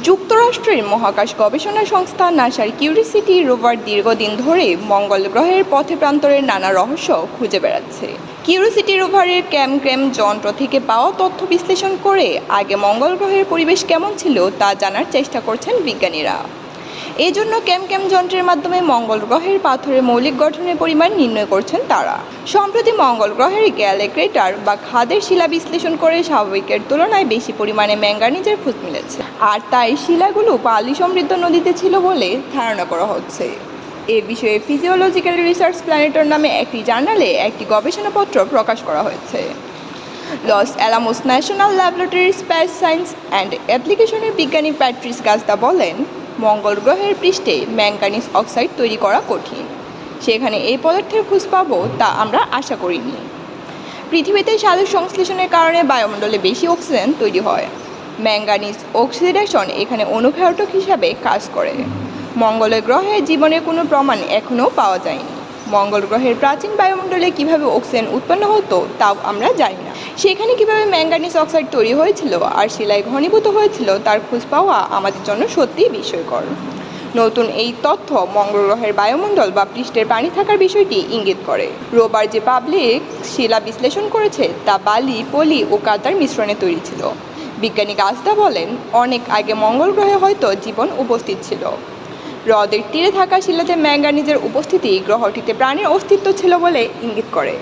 যুক্তরাষ্ট্রের মহাকাশ গবেষণা সংস্থা নাসার কিউরিসিটি রোভার দীর্ঘদিন ধরে মঙ্গল গ্রহের পথে প্রান্তরের নানা রহস্য খুঁজে বেড়াচ্ছে। কিউরিসিটি রোভারের ক্যামক্রেম যন্ত্র থেকে পাওয়া তথ্য বিশ্লেষণ করে আগে মঙ্গল গ্রহের পরিবেশ কেমন ছিল তা জানার চেষ্টা করছেন বিজ্ঞানীরা। এই জন্য ক্যামক্যাম যন্ত্রের মাধ্যমে মঙ্গল গ্রহের পাথরের মৌলিক গঠনের পরিমাণ নির্ণয় করছেন তারা। সম্প্রতি মঙ্গল গ্রহের গ্যালে ক্রেটার বা খাদের শিলা বিশ্লেষণ করে স্বাভাবিকের তুলনায় বেশি পরিমাণে ম্যাঙ্গানিজের খোঁজ মিলেছে, আর তাই শিলাগুলো বালি সমৃদ্ধ নদীতে ছিল বলে ধারণা করা হচ্ছে। এ বিষয়ে ফিজিওলজিক্যাল রিসার্চ প্ল্যানেটর নামে একটি জার্নালে একটি গবেষণাপত্র প্রকাশ করা হয়েছে। Los Alamos national laboratory space science and অ্যাপ্লিকেশনের বিজ্ঞানী প্যাট্রিস গাজদা বলেন, মঙ্গল গ্রহের পৃষ্ঠে ম্যাঙ্গানিজ অক্সাইড তৈরি করা কঠিন। সেখানে এই পদার্থের খোঁজ পাবো তা আমরা আশা করিনি। পৃথিবীতে সালোক সংশ্লেষণের কারণে বায়ুমণ্ডলে বেশি অক্সিজেন তৈরি হয়। ম্যাঙ্গানিজ অক্সিডেশন এখানে অনুঘটক হিসাবে কাজ করে। মঙ্গল গ্রহে জীবনের কোনো প্রমাণ এখনও পাওয়া যায়নি। মঙ্গল গ্রহের প্রাচীন বায়ুমণ্ডলে কিভাবে অক্সিজেন উৎপন্ন হতো তাও আমরা জানি না। সেখানে কিভাবে ম্যাঙ্গানিজ অক্সাইড তৈরি হয়েছিল আর শিলায় ঘনীভূত হয়েছিল তার খোঁজ পাওয়া আমাদের জন্য সত্যিই বিস্ময়কর। নতুন এই তথ্য মঙ্গল গ্রহের বায়ুমণ্ডল বা পৃষ্ঠের পানি থাকার বিষয়টি ইঙ্গিত করে। রোভার যে পাবলিক শিলা বিশ্লেষণ করেছে তা বালি, পলি ও কাদার মিশ্রণে তৈরি ছিল। বিজ্ঞানী গাজদা বলেন, অনেক আগে মঙ্গল গ্রহে হয়তো জীবন উপস্থিত ছিল। হ্রদের তীরে থাকা শিলাতে ম্যাঙ্গানিজের উপস্থিতি গ্রহটিতে প্রাণীর অস্তিত্ব ছিল বলে ইঙ্গিত করে।